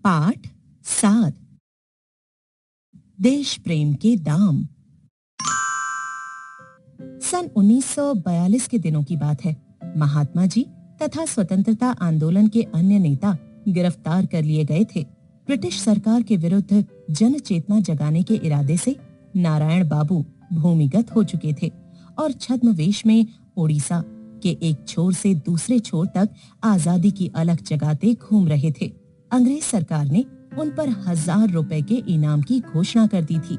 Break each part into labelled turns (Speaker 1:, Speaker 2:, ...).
Speaker 1: पाठ 7 देश प्रेम के दाम। सन 1942 के दिनों की बात है। महात्मा जी तथा स्वतंत्रता आंदोलन के अन्य नेता गिरफ्तार कर लिए गए थे। ब्रिटिश सरकार के विरुद्ध जन चेतना जगाने के इरादे से नारायण बाबू भूमिगत हो चुके थे और छद्मवेश में उड़ीसा के एक छोर से दूसरे छोर तक आजादी की अलख जगाते घूम रहे थे। अंग्रेज सरकार ने उन पर 1000 रुपए के इनाम की घोषणा कर दी थी।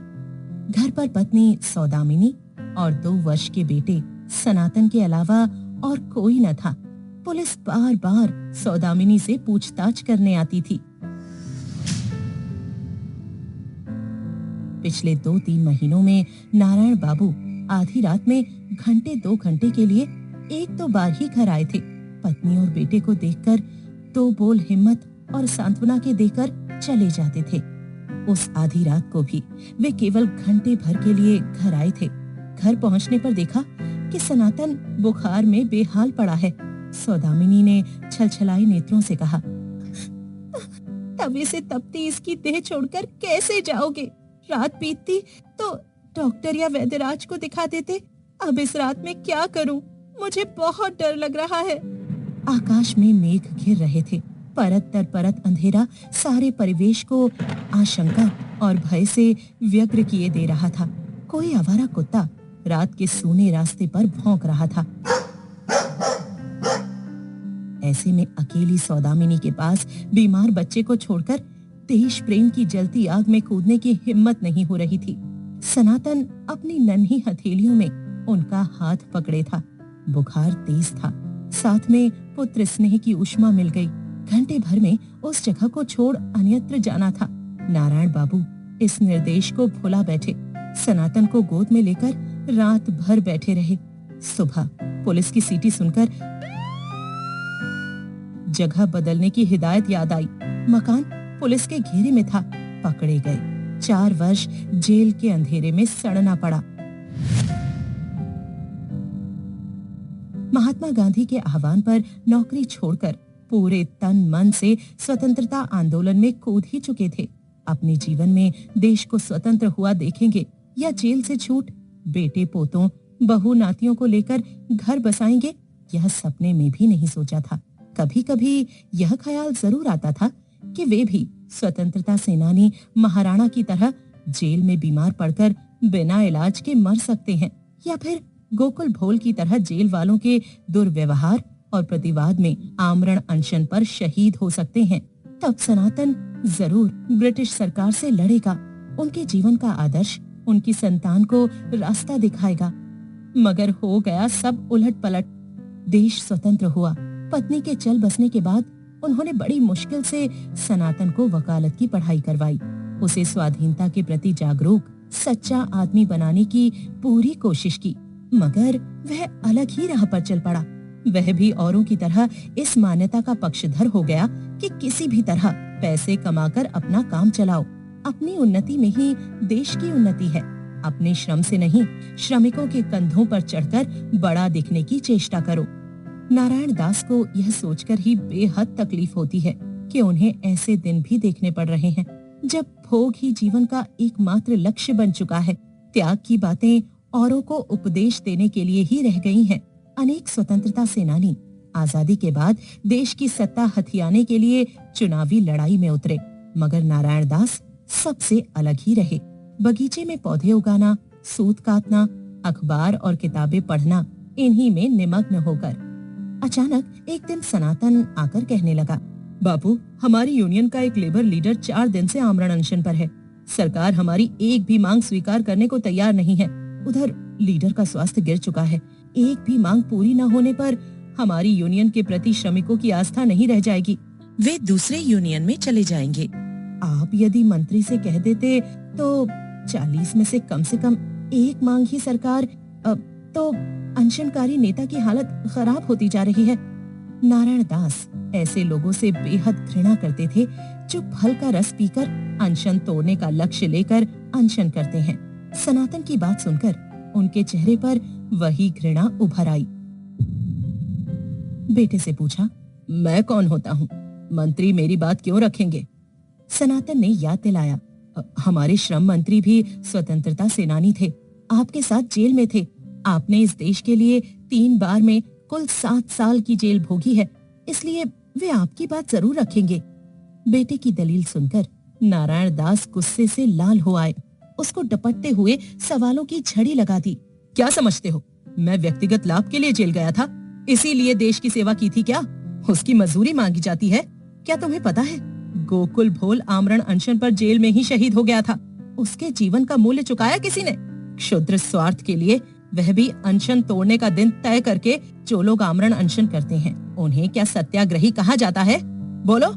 Speaker 1: घर पर पत्नी सौदामिनी और 2 वर्ष के बेटे सनातन के अलावा और कोई न था। पुलिस बार बार सौदामिनी से पूछताछ करने आती थी। पिछले 2-3 महीनों में नारायण बाबू आधी रात में घंटे 2 घंटे के लिए 1-2 बार ही घर आए थे। पत्नी और बेटे को देखकर 2 बोल हिम्मत और सांत्वना के देकर चले जाते थे। उस आधी रात को भी वे केवल घंटे भर के लिए घर आए थे। घर पहुंचने पर देखा कि सनातन बुखार में बेहाल पड़ा है। सौदामिनी ने छलछलाए नेत्रों से कहा, तवे से तपती इसकी देह छोड़कर कैसे जाओगे? रात बीतती तो डॉक्टर या वैद्यराज को दिखा देते। अब इस रात में क्या करूं? मुझे बहुत डर लग रहा है। आकाश में मेघ घिर रहे थे। परत दर परत अंधेरा सारे परिवेश को आशंका और भय से व्यग्र किए दे रहा था। कोई आवारा कुत्ता रात के सूने रास्ते पर भौंक रहा था। ऐसे में अकेली सौदामिनी के पास बीमार बच्चे को छोड़कर देश प्रेम की जलती आग में कूदने की हिम्मत नहीं हो रही थी। सनातन अपनी नन्ही हथेलियों में उनका हाथ पकड़े था। बुखार तेज था, साथ में पुत्र स्नेह की उष्मा मिल गई। घंटे भर में उस जगह को छोड़ अन्यत्र जाना था। नारायण बाबू इस निर्देश को भुला बैठे। सनातन को गोद में लेकर रात भर बैठे रहे। सुबह पुलिस की सीटी सुनकर जगह बदलने की हिदायत याद आई। मकान पुलिस के घेरे में था। पकड़े गए। 4 वर्ष जेल के अंधेरे में सड़ना पड़ा। महात्मा गांधी के आह्वान पर नौकरी छोड़कर पूरे तन मन से स्वतंत्रता आंदोलन में कूद ही चुके थे। अपने जीवन में देश को स्वतंत्र हुआ देखेंगे या जेल से छूट बेटे पोतों बहू नातियों को लेकर घर बसाएंगे, यह सपने में भी नहीं सोचा था। कभी कभी यह ख्याल जरूर आता था कि वे भी स्वतंत्रता सेनानी महाराणा की तरह जेल में बीमार पड़कर बिना इलाज के मर सकते हैं, या फिर गोकुल भोल की तरह जेल वालों के दुर्व्यवहार और प्रतिवाद में आमरण अनशन पर शहीद हो सकते हैं। तब सनातन जरूर ब्रिटिश सरकार से लड़ेगा। उनके जीवन का आदर्श उनकी संतान को रास्ता दिखाएगा। मगर हो गया सब उलट पलट। देश स्वतंत्र हुआ। पत्नी के चल बसने के बाद उन्होंने बड़ी मुश्किल से सनातन को वकालत की पढ़ाई करवाई। उसे स्वाधीनता के प्रति जागरूक सच्चा आदमी बनाने की पूरी कोशिश की, मगर वह अलग ही राह पर चल पड़ा। वह भी औरों की तरह इस मान्यता का पक्षधर हो गया कि किसी भी तरह पैसे कमाकर अपना काम चलाओ। अपनी उन्नति में ही देश की उन्नति है। अपने श्रम से नहीं, श्रमिकों के कंधों पर चढ़कर बड़ा दिखने की चेष्टा करो। नारायण दास को यह सोचकर ही बेहद तकलीफ होती है कि उन्हें ऐसे दिन भी देखने पड़ रहे हैं जब भोग ही जीवन का एकमात्र लक्ष्य बन चुका है। त्याग की बातें औरों को उपदेश देने के लिए ही रह गई हैं। अनेक स्वतंत्रता सेनानी आजादी के बाद देश की सत्ता हथियाने के लिए चुनावी लड़ाई में उतरे, मगर नारायण दास सबसे अलग ही रहे। बगीचे में पौधे उगाना, सूत काटना, अखबार और किताबें पढ़ना, इन्हीं में निमग्न होकर अचानक एक दिन सनातन आकर कहने लगा, बापू, हमारी यूनियन का एक लेबर लीडर 4 दिन से आमरण अनशन पर है। सरकार हमारी एक भी मांग स्वीकार करने को तैयार नहीं है। उधर लीडर का स्वास्थ्य गिर चुका है। एक भी मांग पूरी न होने पर हमारी यूनियन के प्रति श्रमिकों की आस्था नहीं रह जाएगी। वे दूसरे यूनियन में चले जाएंगे। आप यदि मंत्री से कह देते तो 40 में से कम एक मांग ही सरकार, तो अनशनकारी नेता की हालत खराब होती जा रही है। नारायण दास ऐसे लोगों से बेहद घृणा करते थे जो फल का रस पीकर अनशन तोड़ने का लक्ष्य लेकर अनशन करते हैं। सनातन की बात सुनकर उनके चेहरे पर वही घृणा उभर आई। बेटे से पूछा, मैं कौन होता हूँ? मंत्री मेरी बात क्यों रखेंगे? सनातन ने याद दिलाया, हमारे श्रम मंत्री भी स्वतंत्रता सेनानी थे, आपके साथ जेल में थे। आपने इस देश के लिए 3 बार में कुल 7 साल की जेल भोगी है, इसलिए वे आपकी बात जरूर रखेंगे। बेटे की दलील सुनकर नारायण दास गुस्से से लाल हो आए। उसको डपटते हुए सवालों की झड़ी लगा दी। क्या समझते हो, मैं व्यक्तिगत लाभ के लिए जेल गया था, इसीलिए देश की सेवा की थी क्या? उसकी मजदूरी मांगी जाती है? क्या तुम्हें पता है, गोकुल भोल आमरण अनशन पर जेल में ही शहीद हो गया था। उसके जीवन का मूल्य चुकाया किसी ने? क्षुद्र स्वार्थ के लिए, वह भी अनशन तोड़ने का दिन तय करके। जो लोग आमरण अनशन करते हैं उन्हें क्या सत्याग्रही कहा जाता है? बोलो,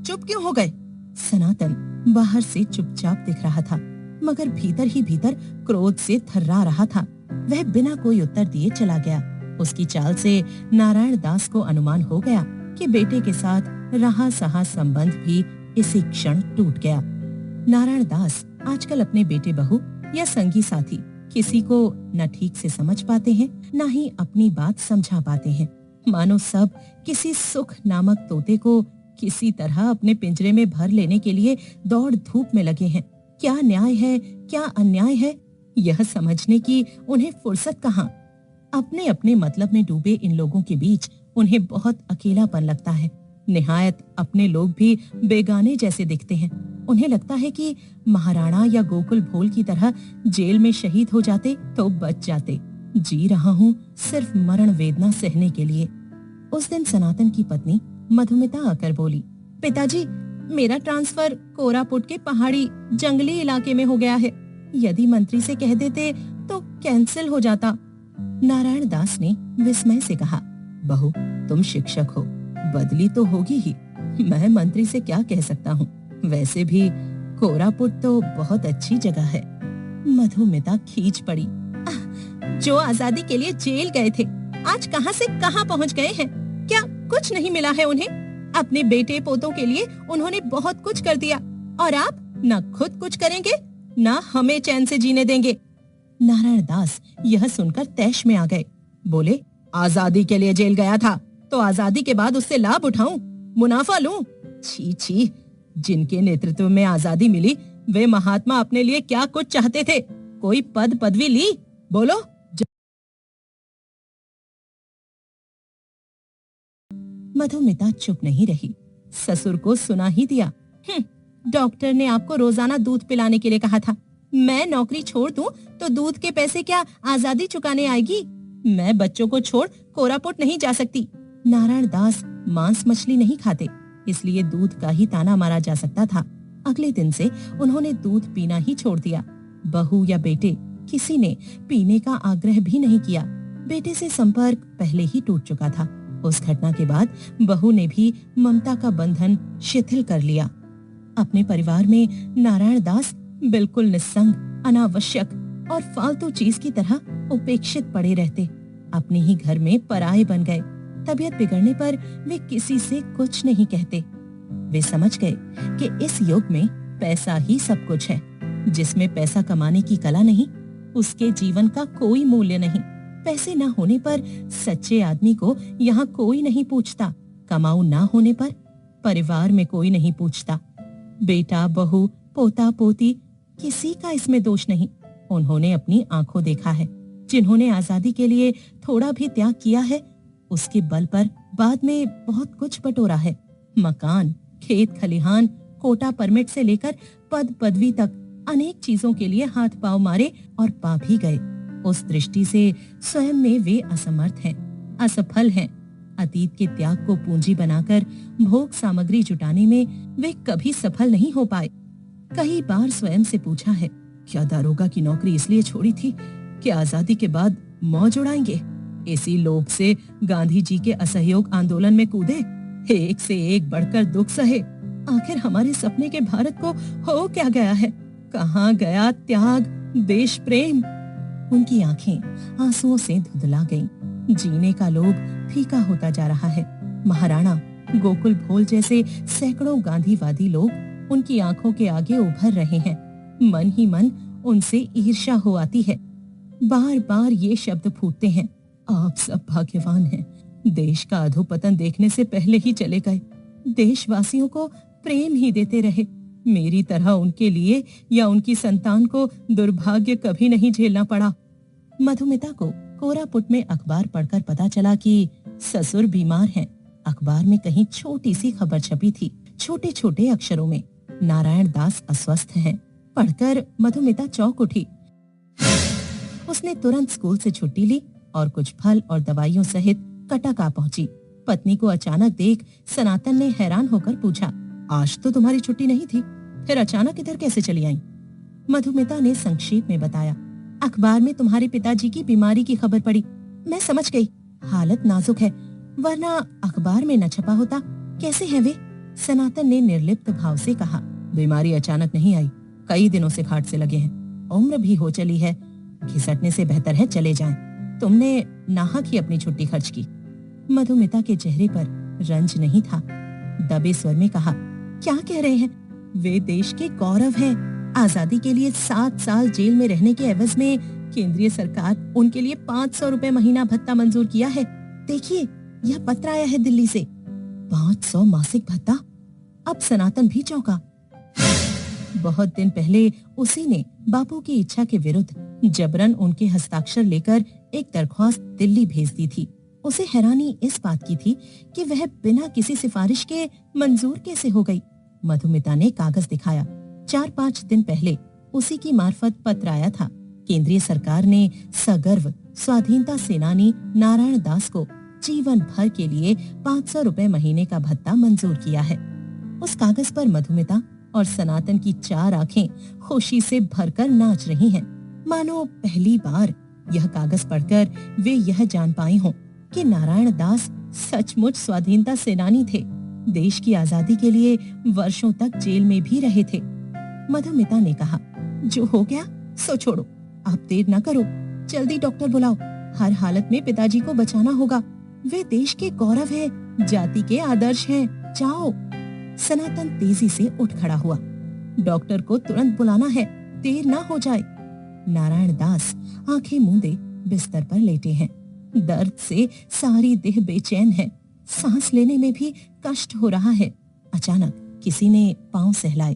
Speaker 1: चुप क्यों हो गए? सनातन बाहर से चुपचाप दिख रहा था, मगर भीतर ही भीतर क्रोध से थर्रा रहा था। वह बिना कोई उत्तर दिए चला गया। उसकी चाल से नारायण दास को अनुमान हो गया कि बेटे के साथ रहा सहा संबंध भी इसी क्षण टूट गया। नारायण दास आजकल अपने बेटे बहू या संगी साथी किसी को न ठीक से समझ पाते हैं, न ही अपनी बात समझा पाते हैं। मानो सब किसी सुख नामक तोते को किसी तरह अपने पिंजरे में भर लेने के लिए दौड़ धूप में लगे हैं। क्या न्याय है, क्या अन्याय है, यह समझने की उन्हें फुर्सत कहाँ। अपने अपने मतलब में डूबे इन लोगों के बीच उन्हें बहुत अकेलापन लगता है। निहायत अपने लोग भी बेगाने जैसे दिखते हैं। उन्हें लगता है कि महाराणा या गोकुल भोल की तरह जेल में शहीद हो जाते तो बच जाते। जी रहा हूँ सिर्फ मरण वेदना सहने के लिए। उस दिन सनातन की पत्नी मधुमिता आकर बोली, पिताजी, मेरा ट्रांसफर कोरापुट के पहाड़ी जंगली इलाके में हो गया है। यदि मंत्री से कह देते तो कैंसिल हो जाता। नारायण दास ने विस्मय से कहा, बहू, तुम शिक्षक हो, बदली तो होगी ही। मैं मंत्री से क्या कह सकता हूँ? वैसे भी कोरापुट तो बहुत अच्छी जगह है। मधुमिता खींच पड़ी। जो आजादी के लिए जेल गए थे, आज कहां से कहां पहुंच गए हैं? क्या कुछ नहीं मिला है उन्हें? अपने बेटे पोतों के लिए उन्होंने बहुत कुछ कर दिया, और आप न खुद कुछ करेंगे, न हमें चैन से जीने देंगे। नारायण दास यह सुनकर तैश में आ गए। बोले, आजादी के लिए जेल गया था तो आजादी के बाद उससे लाभ उठाऊं, मुनाफा लूं? छी छी, जिनके नेतृत्व में आजादी मिली वे महात्मा अपने लिए क्या कुछ चाहते थे? कोई पद पदवी ली? बोलो। मधुमिता चुप नहीं रही। ससुर को सुना ही दिया। डॉक्टर ने आपको रोजाना दूध पिलाने के लिए कहा था। मैं नौकरी छोड़ दूं तो दूध के पैसे क्या आजादी चुकाने आएगी? मैं बच्चों को छोड़ कोरापुट नहीं जा सकती। नारायण दास मांस मछली नहीं खाते, इसलिए दूध का ही ताना मारा जा सकता था। अगले दिन से उन्होंने दूध पीना ही छोड़ दिया। बहू या बेटे किसी ने पीने का आग्रह भी नहीं किया। बेटे से संपर्क पहले ही टूट चुका था। उस घटना के बाद बहू ने भी ममता का बंधन शिथिल कर लिया। अपने परिवार में नारायण दास बिल्कुल निस्संग, अनावश्यक और फालतू चीज की तरह उपेक्षित पड़े रहते। अपने ही घर में पराये बन गए। तबीयत बिगड़ने पर वे किसी से कुछ नहीं कहते। वे समझ गए कि इस युग में पैसा ही सब कुछ है। जिसमें पैसा कमाने की कला नहीं, उसके जीवन का कोई मूल्य नहीं। पैसे न होने पर सच्चे आदमी को यहाँ कोई नहीं पूछता। कमाऊ ना होने पर परिवार में कोई नहीं पूछता। बेटा, बहू, पोता, पोती, किसी का इसमें दोष नहीं। उन्होंने अपनी आंखों देखा है। जिन्होंने आजादी के लिए थोड़ा भी त्याग किया है, उसके बल पर बाद में बहुत कुछ बटोरा है। मकान, खेत खलिहान, कोटा परमिट से लेकर पद पदवी तक अनेक चीजों के लिए हाथ पांव मारे और पा भी गए। उस दृष्टि से स्वयं में वे असमर्थ हैं, असफल हैं। अतीत के त्याग को पूंजी बनाकर भोग सामग्री जुटाने में वे कभी सफल नहीं हो पाए। कई बार स्वयं से पूछा है, क्या दारोगा की नौकरी इसलिए छोड़ी थी कि आजादी के बाद मौज उड़ाएंगे? इसी लोभ से गांधी जी के असहयोग आंदोलन में कूदे, एक से एक बढ़कर दुख सहे। आखिर हमारे सपने के भारत को हो क्या गया है? कहाँ गया त्याग, देश प्रेम? उनकी आंखें आंसुओं से धुंधला गईं। जीने का लोभ फीका होता जा रहा है। महाराणा, गोकुल भोल जैसे सैकड़ों गांधीवादी लोग उनकी आंखों के आगे उभर रहे हैं। मन ही मन उनसे ईर्ष्या हो आती है। बार बार ये शब्द फूटते हैं, आप सब भाग्यवान हैं। देश का अधोपतन देखने से पहले ही चले गए। देशवासियों को प्रेम ही देते रहे, मेरी तरह उनके लिए या उनकी संतान को दुर्भाग्य कभी नहीं झेलना पड़ा। मधुमिता को कोरापुट में अखबार पढ़कर पता चला कि ससुर बीमार हैं। अखबार में कहीं छोटी सी खबर छपी थी, छोटे छोटे अक्षरों में, नारायण दास अस्वस्थ हैं। पढ़कर मधुमिता चौंक उठी। उसने तुरंत स्कूल से छुट्टी ली और कुछ फल और दवाइयों सहित कटक आ पहुंची। पत्नी को अचानक देख सनातन ने हैरान होकर पूछा, आज तो तुम्हारी छुट्टी नहीं थी, फिर अचानक इधर कैसे चली आई? मधुमिता ने संक्षेप में बताया, अखबार में तुम्हारे पिताजी की बीमारी की खबर पड़ी। मैं समझ गई, हालत नाजुक है, वरना अखबार में न छपा होता। कैसे हैं वे? सनातन ने निर्लिप्त भाव से कहा, बीमारी अचानक नहीं आई, कई दिनों से खाट से लगे हैं, उम्र भी हो चली है, घिसटने से बेहतर है चले जाएं। तुमने नाहक ही अपनी छुट्टी खर्च की। मधुमिता के चेहरे पर रंज नहीं था। दबे स्वर में कहा, क्या कह रहे हैं? वे देश के गौरव हैं। आजादी के लिए 7 साल जेल में रहने के एवज में केंद्रीय सरकार उनके लिए 500 रुपए महीना भत्ता मंजूर किया है। देखिए, यह पत्र आया है दिल्ली से। 500 मासिक भत्ता? अब सनातन भी चौंका। बहुत दिन पहले उसी ने बापू की इच्छा के विरुद्ध जबरन उनके हस्ताक्षर लेकर एक दरख्वास्त दिल्ली भेज दी थी। उसे हैरानी इस बात की थी कि वह बिना किसी सिफारिश के मंजूर कैसे हो गई। मधुमिता ने कागज दिखाया। 4-5 दिन पहले उसी की मार्फत पत्र आया था। केंद्रीय सरकार ने सगर्व स्वाधीनता सेनानी नारायण दास को जीवन भर के लिए 500 रुपए महीने का भत्ता मंजूर किया है। उस कागज पर मधुमिता और सनातन की 4 आंखें खुशी से भरकर नाच रही हैं। मानो पहली बार यह कागज पढ़कर वे यह जान पाई हों कि नारायण दास सचमुच स्वाधीनता सेनानी थे। देश की आजादी के लिए वर्षों तक जेल में भी रहे थे। मधुमिता ने कहा, जो हो गया सो छोड़ो, आप देर न करो, जल्दी डॉक्टर बुलाओ। हर हालत में पिताजी को बचाना होगा। वे देश के गौरव हैं, जाति के आदर्श हैं। जाओ। सनातन तेजी से उठ खड़ा हुआ। डॉक्टर को तुरंत बुलाना है, देर ना हो जाए। नारायण दास आंखें मूंदे बिस्तर पर लेटे हैं। दर्द से सारी देह बेचैन है, सांस लेने में भी कष्ट हो रहा है। अचानक किसी ने पांव सहलाए।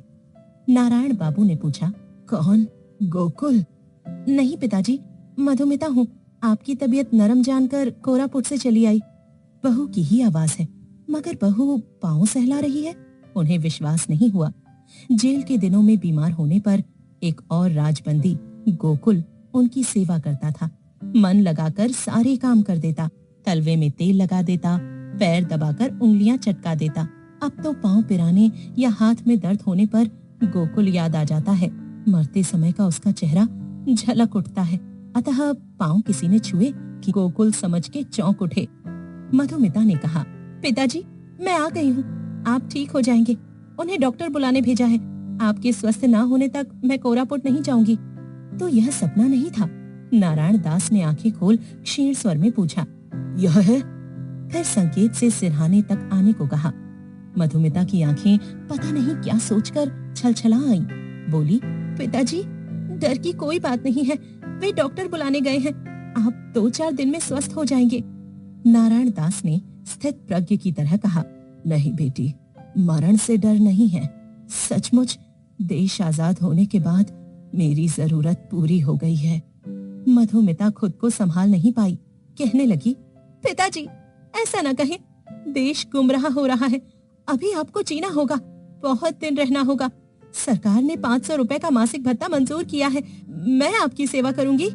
Speaker 1: नारायण बाबू ने पूछा, कौन? गोकुल? नहीं पिताजी, मधुमिता हूँ। आपकी तबीयत नरम जानकर कोरापुट से चली आई। बहू की ही आवाज है, मगर बहू पांव सहला रही है। उन्हें विश्वास नहीं हुआ। जेल के दिनों में बीमार होने पर एक और राजबंदी गोकुल उनकी सेवा करता था। मन लगाकर सारे काम कर देता, तलवे में तेल लगा देता, पैर दबाकर उंगलियां चटका देता। अब तो पांव पिराने या हाथ में दर्द होने पर गोकुल याद आ जाता है। मरते समय का उसका चेहरा झलक उठता है। अतः पांव किसी ने छुए कि गोकुल समझ के चौंक उठे। मधुमिता ने कहा, पिताजी मैं आ गई हूँ, आप ठीक हो जाएंगे। उन्हें डॉक्टर बुलाने भेजा है। आपके स्वस्थ ना होने तक मैं कोरापुट नहीं जाऊंगी। तो यह सपना नहीं था? नारायण दास ने आंखें खोल क्षीण स्वर में पूछा, यह है? फिर संकेत से सिरहाने तक आने को कहा। मधुमिता की आंखें पता नहीं क्या सोचकर छलछला आईं। बोली, पिताजी डर की कोई बात नहीं है, वे डॉक्टर बुलाने गए हैं। आप 2-4 दिन में स्वस्थ हो जाएंगे। नारायण दास ने स्थित प्रज्ञ की तरह कहा, नहीं बेटी, मरण से डर नहीं है। सचमुच देश आजाद होने के बाद मेरी जरूरत पूरी हो गई है। मधुमिता खुद को संभाल नहीं पाई, कहने लगी, पिताजी ऐसा न कहें, देश गुमराह हो रहा है। अभी आपको जीना होगा, बहुत दिन रहना होगा। सरकार ने 500 रुपए का मासिक भत्ता मंजूर किया है। मैं आपकी सेवा करूंगी।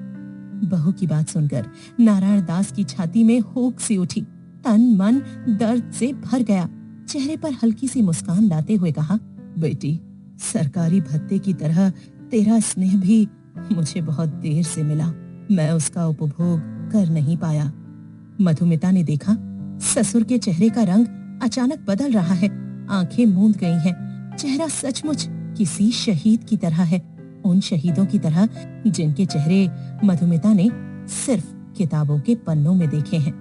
Speaker 1: बहू की बात सुनकर नारायण दास की छाती में हुक सी उठी। तन मन दर्द से भर गया। चेहरे पर हल्की सी मुस्कान लाते हुए कहा, बेटी, सरकारी भत्ते की तरह तेरा स्नेह भी मुझे बहुत देर से मिला। मैं उसका उपभोग कर नहीं पाया। मधुमिता ने देखा, ससुर के चेहरे का रंग अचानक बदल रहा है। आंखें मूंद गई हैं। चेहरा सचमुच किसी शहीद की तरह है, उन शहीदों की तरह जिनके चेहरे मधुमिता ने सिर्फ किताबों के पन्नों में देखे हैं।